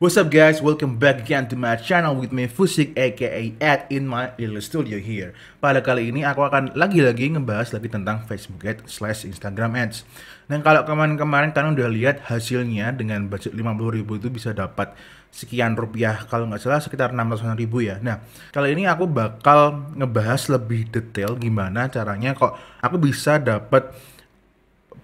What's up guys, welcome back again to my channel with me Fusik aka Ed in my little studio here. Pada kali ini aku akan lagi-lagi ngebahas lagi tentang Facebook Ads / Instagram Ads. Dan kalau kemarin-kemarin kalian udah lihat hasilnya dengan budget 50.000 itu bisa dapat sekian rupiah, kalau nggak salah sekitar 600.000 ya. Nah, kali ini aku bakal ngebahas lebih detail gimana caranya kok aku bisa dapat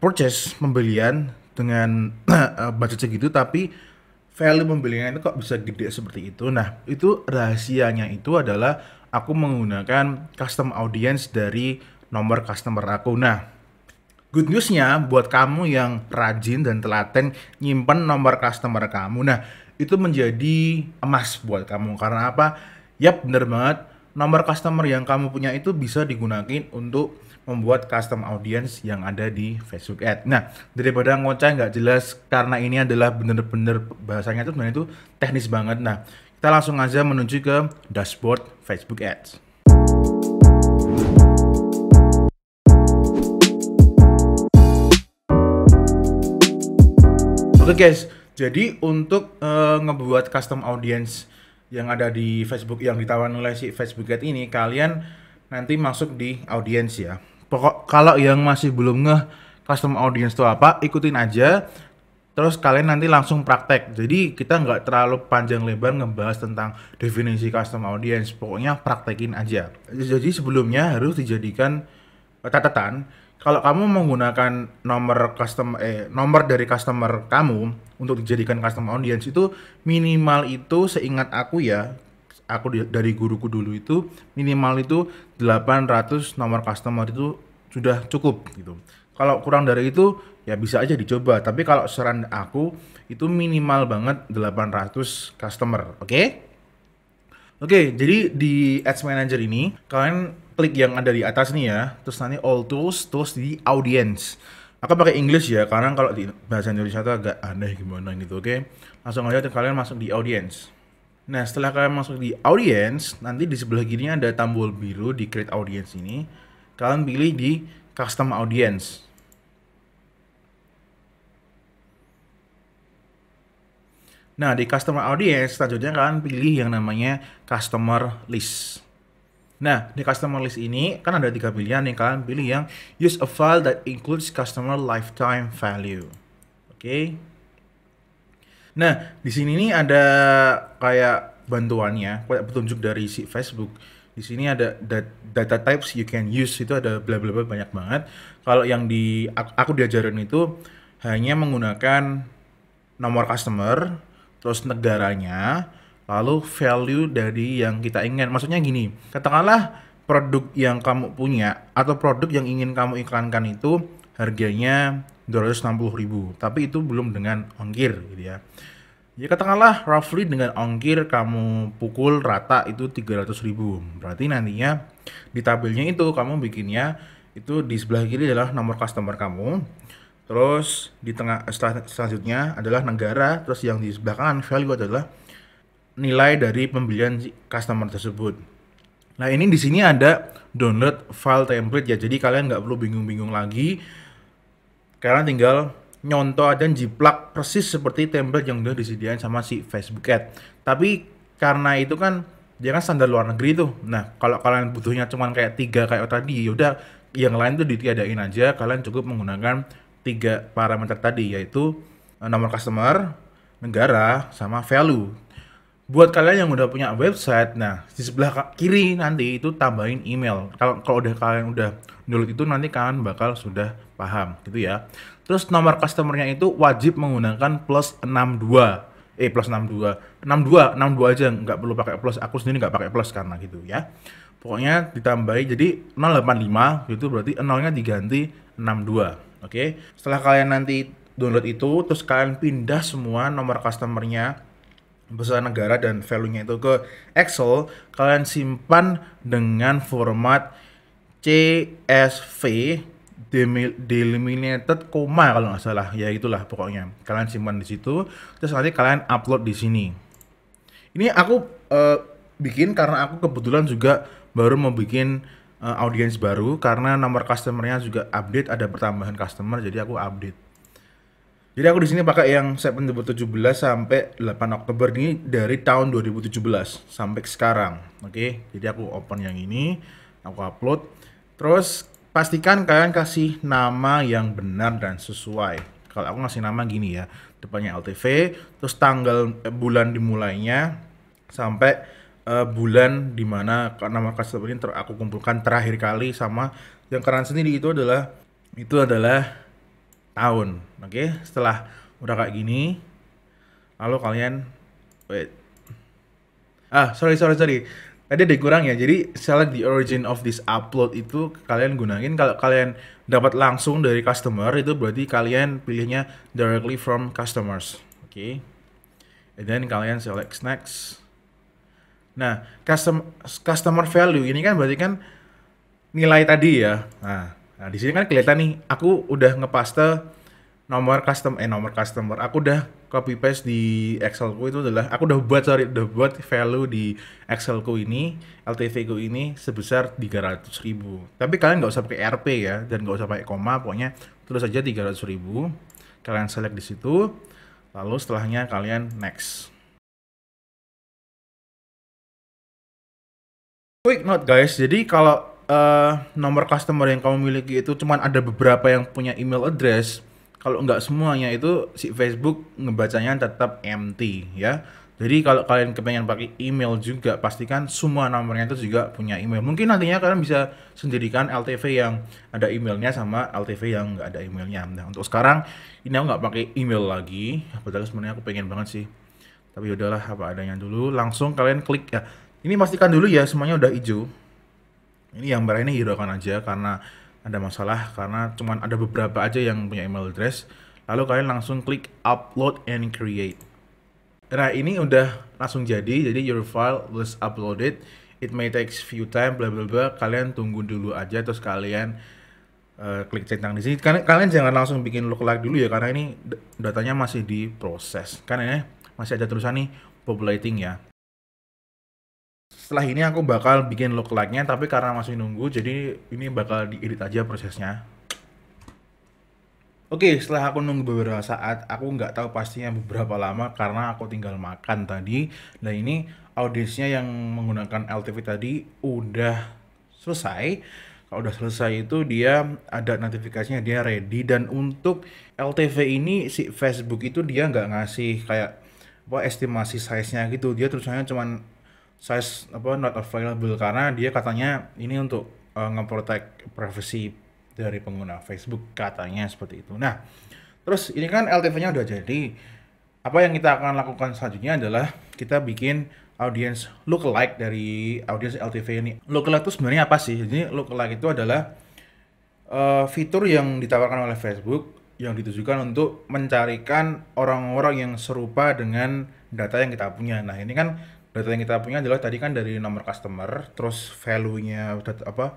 purchase pembelian dengan budget segitu tapi value pembeliannya itu kok bisa gede seperti itu. Nah, itu rahasianya itu adalah aku menggunakan custom audience dari nomor customer aku. Nah, good newsnya buat kamu yang rajin dan telaten nyimpen nomor customer kamu. Nah, itu menjadi emas buat kamu. Karena apa? Yap, bener banget. Nomor customer yang kamu punya itu bisa digunakan untuk membuat custom audience yang ada di Facebook Ads. Nah, daripada ngoceh nggak jelas, karena ini adalah bener-bener bahasanya itu sebenarnya itu teknis banget. Nah, kita langsung aja menuju ke dashboard Facebook Ads. Oke guys, jadi untuk ngebuat custom audience yang ada di Facebook yang ditawarkan oleh si Facebook Ads ini, kalian nanti masuk di audience ya. Pokok kalau yang masih belum ngeh custom audience itu apa, ikutin aja. Terus kalian nanti langsung praktek. Jadi kita nggak terlalu panjang lebar ngebahas tentang definisi custom audience. Pokoknya praktekin aja. Jadi sebelumnya harus dijadikan catatan. Kalau kamu menggunakan nomor dari customer kamu untuk dijadikan custom audience itu minimal itu seingat aku ya. Dari guruku dulu itu minimal itu 800 nomor customer itu sudah cukup gitu. Kalau kurang dari itu ya bisa aja dicoba, tapi kalau saran aku itu minimal banget 800 customer, oke? Oke, jadi di Ads Manager ini kalian klik yang ada di atas nih ya, terus nanti all tools, terus di audience. Aku pakai English ya, karena kalau di bahasa Indonesia itu agak aneh gimana gitu, oke? Langsung aja kalian masuk di audience. Nah, setelah kalian masuk di audience, nanti di sebelah kiri ada tombol biru di create audience ini. Kalian pilih di custom audience. Nah, di customer audience, selanjutnya kalian pilih yang namanya customer list. Nah, di customer list ini kan ada 3 pilihan nih. Kalian pilih yang use a file that includes customer lifetime value. Oke. Nah, di sini nih ada kayak bantuannya, kayak petunjuk dari si Facebook. Di sini ada data types you can use, itu ada bla bla bla banyak banget. Kalau yang di aku diajarin itu hanya menggunakan nomor customer, terus negaranya, lalu value dari yang kita inginkan. Maksudnya gini, katakanlah produk yang kamu punya atau produk yang ingin kamu iklankan itu harganya 260.000, tapi itu belum dengan ongkir gitu ya. Ya katakanlah roughly dengan ongkir kamu pukul rata itu 300.000. Berarti nantinya di tabelnya itu kamu bikinnya itu di sebelah kiri adalah nomor customer kamu. Terus di tengah selanjutnya adalah negara, terus yang di sebelah kanan value adalah nilai dari pembelian customer tersebut. Nah, ini di sini ada download file template ya. Jadi kalian nggak perlu bingung-bingung lagi. Kalian tinggal nyontoh dan jiplak persis seperti template yang udah disediain sama si Facebook Ads. Tapi karena itu kan dia kan standar luar negeri tuh. Nah, kalau kalian butuhnya cuman kayak 3 kayak tadi, yaudah yang lain tuh ditiadain aja. Kalian cukup menggunakan 3 parameter tadi, yaitu nomor customer, negara, sama value. Buat kalian yang udah punya website, nah di sebelah kiri nanti itu tambahin email. Kalau udah kalian udah download itu nanti kalian bakal sudah paham gitu ya. Terus nomor customernya itu wajib menggunakan plus 62. Plus 62. 62 aja, nggak perlu pakai plus. Aku sendiri nggak pakai plus karena gitu ya. Pokoknya ditambahi jadi 085 gitu, berarti 0-nya diganti 62. Oke. Setelah kalian nanti download itu, terus kalian pindah semua nomor customernya besar negara dan value-nya itu ke Excel, kalian simpan dengan format CSV delimited koma kalau nggak salah, ya itulah pokoknya. Kalian simpan di situ, terus nanti kalian upload di sini. Ini aku bikin karena aku kebetulan juga baru mau bikin audience baru karena nomor customernya juga update, ada pertambahan customer, jadi aku update. Jadi aku di sini pakai yang September 17 sampai 8 Oktober ini dari tahun 2017 sampai sekarang. Oke, jadi aku open yang ini, aku upload. Terus pastikan kalian kasih nama yang benar dan sesuai. Kalau aku ngasih nama gini ya, depannya LTV, terus tanggal bulan dimulainya sampai bulan dimana nama customer ini aku kumpulkan terakhir kali, sama yang kalian sendiri itu adalah tahun. Oke, setelah udah kayak gini, lalu kalian wait. Sorry. Tadi ada kurang ya. Jadi select the origin of this upload itu kalian gunain kalau kalian dapat langsung dari customer, itu berarti kalian pilihnya directly from customers. Oke. And then kalian select next. Nah, customer value ini kan berarti kan nilai tadi ya. Nah, di sini kan kelihatan nih, aku udah ngepaste nomor customer. Aku udah copy paste di Excelku, itu adalah aku udah buat value di Excelku ini, LTV ku ini sebesar 300.000. Tapi kalian nggak usah pakai RP ya, dan nggak usah pakai koma, pokoknya tulis aja 300.000. Kalian select di situ, lalu setelahnya kalian next. Quick note guys, jadi kalau nomor customer yang kamu miliki itu cuman ada beberapa yang punya email address, kalau nggak semuanya itu si Facebook ngebacanya tetap empty ya. Jadi kalau kalian kepengen pakai email juga, pastikan semua nomornya itu juga punya email. Mungkin nantinya kalian bisa sendirikan LTV yang ada emailnya sama LTV yang nggak ada emailnya. Nah, untuk sekarang ini aku nggak pakai email lagi, padahal sebenarnya aku pengen banget sih. Tapi udahlah, apa adanya dulu. Langsung kalian klik ya. Ini pastikan dulu ya semuanya udah hijau. Ini yang merah ini hiraukan aja karena ada masalah, karena cuman ada beberapa aja yang punya email address. Lalu kalian langsung klik upload and create. Nah, ini udah langsung jadi your file was uploaded. It may take few time bla bla bla. Kalian tunggu dulu aja, terus kalian klik centang di sini. Kalian jangan langsung bikin lookalike dulu ya, karena ini datanya masih diproses. Kan ini masih ada tulisan nih populating ya. Setelah ini aku bakal bikin lookalike-nya, tapi karena masih nunggu, jadi ini bakal diedit aja prosesnya. Oke, setelah aku nunggu beberapa saat, aku nggak tahu pastinya beberapa lama karena aku tinggal makan tadi. Nah, ini audiensnya yang menggunakan LTV tadi udah selesai. Kalau udah selesai itu dia ada notifikasinya, dia ready. Dan untuk LTV ini si Facebook itu dia nggak ngasih kayak apa estimasi size-nya gitu. Dia tulisannya cuman size not available, karena dia katanya ini untuk nge-protect privacy dari pengguna Facebook, katanya seperti itu. Nah, terus ini kan LTV-nya udah jadi. Apa yang kita akan lakukan selanjutnya adalah kita bikin audience lookalike dari audience LTV ini. Lookalike itu sebenarnya apa sih? Jadi lookalike itu adalah fitur yang ditawarkan oleh Facebook yang ditujukan untuk mencarikan orang-orang yang serupa dengan data yang kita punya. Nah, ini kan data yang kita punya adalah tadi kan dari nomor customer, terus value-nya harga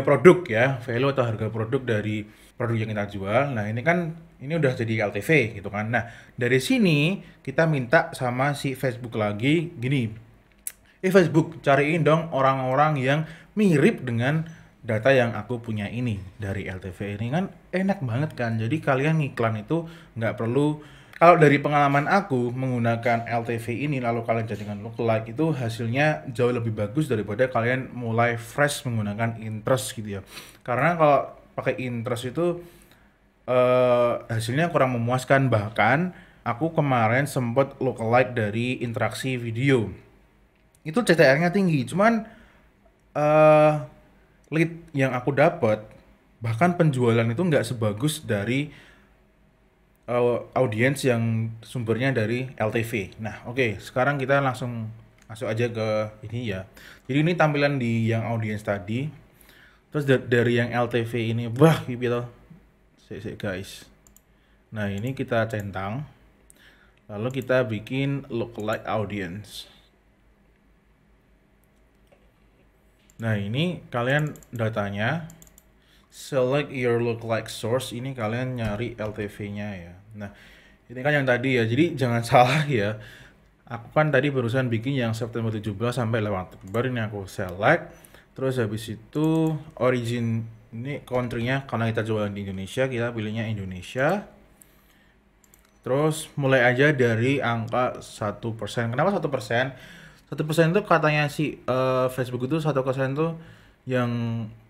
produk ya, value atau harga produk dari produk yang kita jual. Nah, ini udah jadi LTV gitu kan. Nah, dari sini kita minta sama si Facebook lagi gini, Facebook cariin dong orang-orang yang mirip dengan data yang aku punya ini dari LTV ini. Kan enak banget kan, jadi kalian ngiklan itu nggak perlu. Kalau dari pengalaman aku menggunakan LTV ini lalu kalian jadikan lookalike, itu hasilnya jauh lebih bagus daripada kalian mulai fresh menggunakan interest gitu ya. Karena kalau pakai interest itu hasilnya kurang memuaskan. Bahkan aku kemarin sempat lookalike dari interaksi video, itu CTR-nya tinggi, cuman lead yang aku dapat bahkan penjualan itu nggak sebagus dari audiens yang sumbernya dari LTV. Nah, oke, sekarang kita langsung masuk aja ke ini ya. Jadi ini tampilan di yang audiens tadi. Terus dari yang LTV ini, wah, gitu. Guys. Nah, ini kita centang. Lalu kita bikin lookalike audience. Nah, ini kalian datanya select your lookalike source, ini kalian nyari LTV-nya ya. Nah, ini kan yang tadi ya, jadi jangan salah ya. Aku kan tadi barusan bikin yang September 17 sampai 8 Oktober, ini aku select. Terus habis itu origin Ini country-nya karena kita jualan di Indonesia, kita pilihnya Indonesia. Terus mulai aja dari angka 1%. Kenapa 1%? 1% itu katanya si Facebook itu 1% tuh yang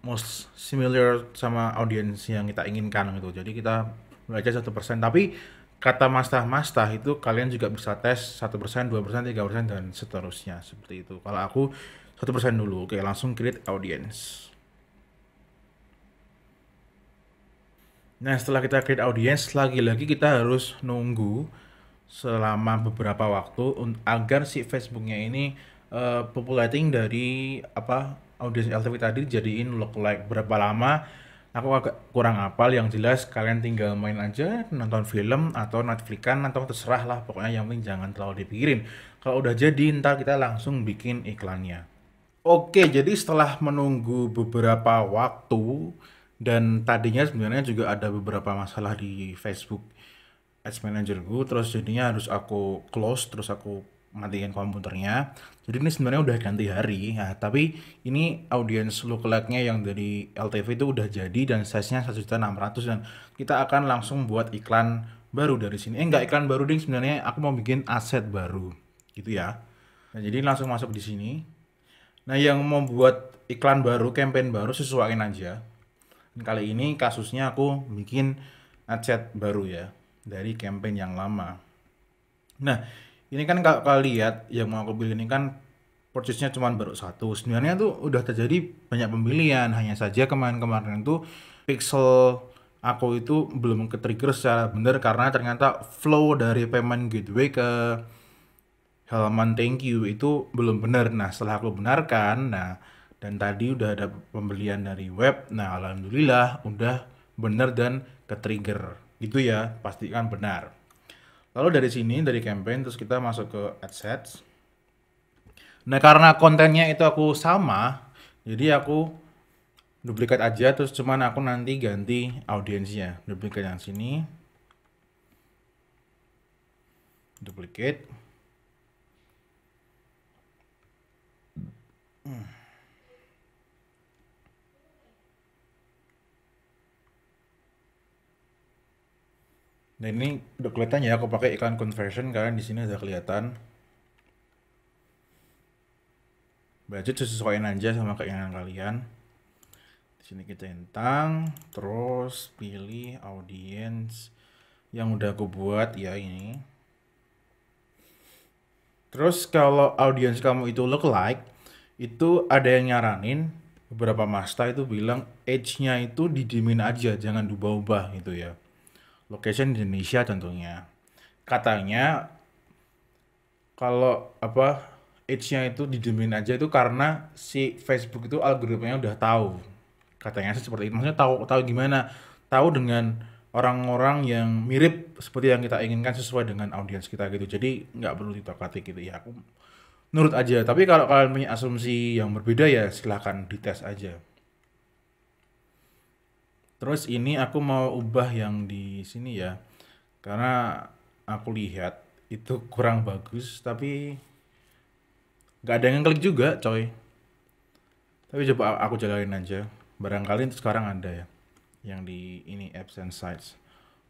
most similar sama audiens yang kita inginkan gitu. Jadi kita mulai aja 1%. Tapi kata mastah-mastah itu kalian juga bisa tes 1%, 2%, 3%, dan seterusnya seperti itu. Kalau aku 1% dulu. Oke, langsung create audience. Nah, setelah kita create audience, lagi-lagi kita harus nunggu selama beberapa waktu agar si Facebooknya ini populating dari audiens LTV tadi jadiin lookalike. Berapa lama? Aku agak kurang hafal. Yang jelas kalian tinggal main aja, nonton film atau Netflix-an atau terserah lah. Pokoknya yang penting jangan terlalu dipikirin. Kalau udah jadi, ntar kita langsung bikin iklannya. Oke, jadi setelah menunggu beberapa waktu dan tadinya sebenarnya juga ada beberapa masalah di Facebook Ads Managerku, terus jadinya harus aku close, terus aku matiin komputernya. Jadi ini sebenarnya udah ganti hari, ya, tapi ini audience lookalike-nya yang dari LTV itu udah jadi dan size-nya 1.600.000 dan kita akan langsung buat iklan baru dari sini. Enggak iklan baru ding, sebenarnya aku mau bikin aset baru, gitu ya. Nah, jadi langsung masuk di sini. Nah, yang mau buat iklan baru, campaign baru, sesuaiin aja. Dan kali ini kasusnya aku bikin adset baru ya, dari campaign yang lama. Nah, ini kan kalau kalian lihat yang mau aku pilih ini kan purchase-nya cuma baru satu. Sebenarnya tuh udah terjadi banyak pembelian, hanya saja kemarin-kemarin tuh pixel aku itu belum ke-trigger secara benar karena ternyata flow dari payment gateway ke halaman thank you itu belum benar. Nah, setelah aku benarkan, nah dan tadi udah ada pembelian dari web. Nah, alhamdulillah udah benar dan ke-trigger. Gitu ya, pastikan benar. Lalu dari sini dari campaign terus kita masuk ke adsets. Nah, karena kontennya itu aku sama, jadi aku duplikat aja terus cuman aku nanti ganti audiensnya. Duplikat yang sini. Duplicate. Nah, ini udah kelihatan ya aku pakai iklan conversion karena di sini udah kelihatan. Budget sesuaiin aja sama keinginan kalian. Di sini kita centang, terus pilih audience yang udah aku buat ya ini. Terus kalau audience kamu itu lookalike, itu ada yang nyaranin beberapa masta itu bilang age-nya itu didimin aja, jangan diubah-ubah gitu ya. Location Indonesia tentunya. Katanya kalau age-nya itu didimin aja itu karena si Facebook itu algoritmanya udah tahu. Katanya sih seperti itu. Maksudnya tahu gimana? Tahu dengan orang-orang yang mirip seperti yang kita inginkan sesuai dengan audiens kita gitu. Jadi nggak perlu ditokati gitu ya. Aku nurut aja. Tapi kalau kalian punya asumsi yang berbeda ya silahkan dites aja. Terus ini aku mau ubah yang di sini ya. Karena aku lihat itu kurang bagus tapi nggak ada yang klik juga coy. Tapi coba aku jalanin aja. Barangkali itu sekarang ada ya. Yang di ini apps and sites.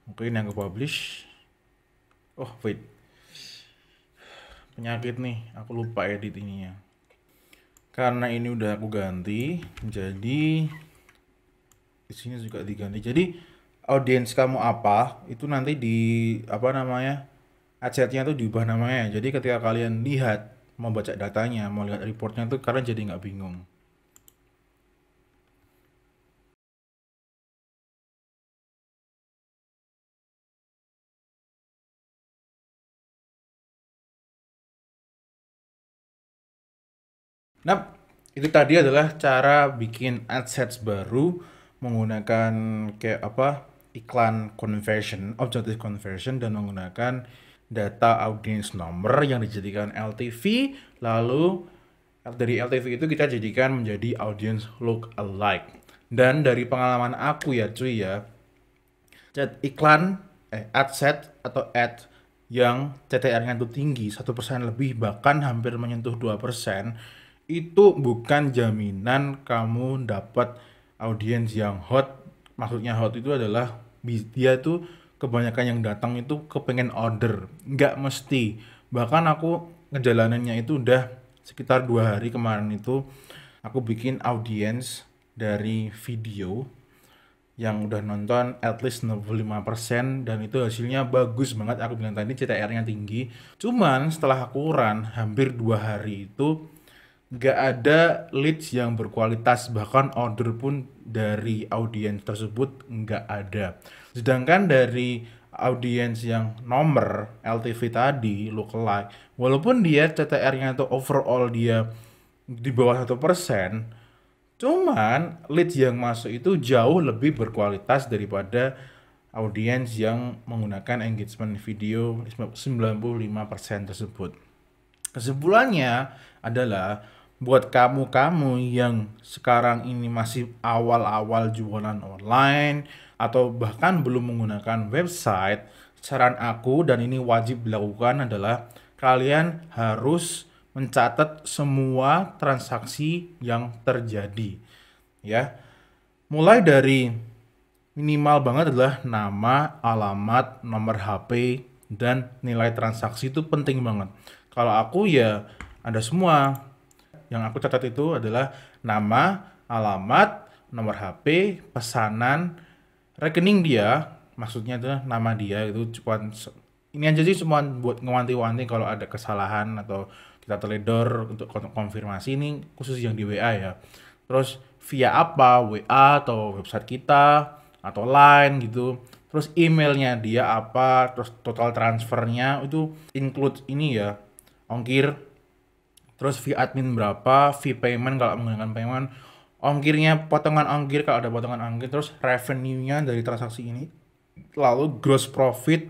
Mungkin yang ke publish. Oh wait. Penyakit nih. Aku lupa edit ininya. Karena ini udah aku ganti. Jadi di sini juga diganti. Jadi audiens kamu apa itu nanti di adsetnya tuh diubah namanya. Jadi ketika kalian lihat mau baca datanya, mau lihat reportnya tuh kalian jadi nggak bingung. Nah, itu tadi adalah cara bikin adsets baru menggunakan kayak iklan conversion, objective conversion dan menggunakan data audience number yang dijadikan LTV, lalu dari LTV itu kita jadikan menjadi audience look alike. Dan dari pengalaman aku ya cuy ya, iklan adset atau ad yang CTR-nya itu tinggi 1% lebih bahkan hampir menyentuh 2% itu bukan jaminan kamu dapat audiens yang hot. Maksudnya hot itu adalah dia tuh kebanyakan yang datang itu kepengen order, nggak mesti. Bahkan aku ngejalaninnya itu udah sekitar 2 hari kemarin itu aku bikin audiens dari video yang udah nonton at least 65% dan itu hasilnya bagus banget. Aku bilang tadi CTR-nya tinggi. Cuman setelah aku run hampir 2 hari itu nggak ada leads yang berkualitas, bahkan order pun dari audiens tersebut nggak ada. Sedangkan dari audiens yang nomor LTV tadi, lookalike, walaupun dia CTR-nya atau overall dia di bawah 1%, cuman leads yang masuk itu jauh lebih berkualitas daripada audiens yang menggunakan engagement video 95% tersebut. Kesimpulannya adalah buat kamu-kamu yang sekarang ini masih awal-awal jualan online atau bahkan belum menggunakan website, saran aku dan ini wajib dilakukan adalah kalian harus mencatat semua transaksi yang terjadi, ya. Mulai dari minimal banget adalah nama, alamat, nomor HP, dan nilai transaksi itu penting banget. Kalau aku ya ada semua. Yang aku catat itu adalah nama, alamat, nomor HP, pesanan, rekening dia, maksudnya adalah nama dia itu cuma ini aja sih, cuma buat ngewanti-wanti kalau ada kesalahan atau kita teledor untuk konfirmasi. Ini khusus yang di WA ya. Terus via apa, WA atau website kita atau Line gitu. Terus emailnya dia apa, terus total transfernya itu include ini ya, ongkir. Terus fee admin berapa, fee payment kalau menggunakan payment, ongkirnya, potongan ongkir kalau ada potongan ongkir, terus revenue-nya dari transaksi ini, lalu gross profit,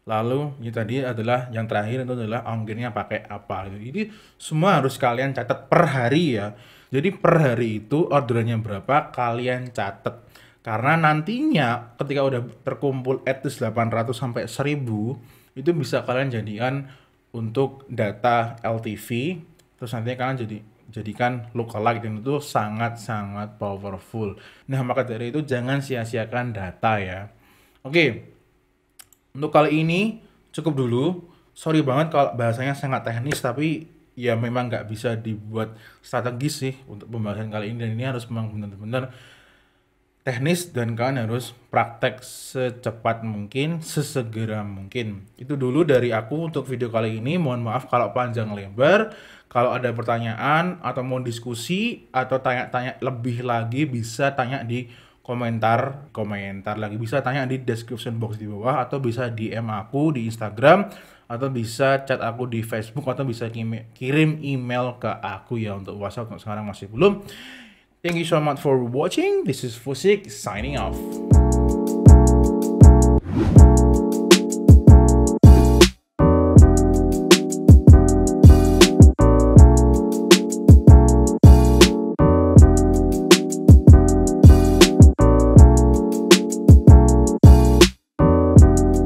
lalu ini tadi adalah yang terakhir itu adalah ongkirnya pakai apa gitu. Jadi semua harus kalian catat per hari ya. Jadi per hari itu orderannya berapa kalian catat. Karena nantinya ketika udah terkumpul at least 800 sampai 1000 itu bisa kalian jadikan untuk data LTV, terus nanti kalian jadikan lookalike dan itu sangat-sangat powerful. Nah, maka dari itu jangan sia-siakan data ya. Oke, untuk kali ini cukup dulu. Sorry banget kalau bahasanya sangat teknis, tapi ya memang nggak bisa dibuat strategis sih untuk pembahasan kali ini, dan ini harus memang benar-benar teknis dan kalian harus praktek secepat mungkin, sesegera mungkin. Itu dulu dari aku untuk video kali ini. Mohon maaf kalau panjang lebar. Kalau ada pertanyaan atau mau diskusi atau tanya-tanya lebih lagi bisa tanya di komentar lagi, bisa tanya di description box di bawah, atau bisa DM aku di Instagram, atau bisa chat aku di Facebook, atau bisa kirim email ke aku ya. Untuk WhatsApp untuk sekarang masih belum. Thank you so much for watching. This is Fusik signing off.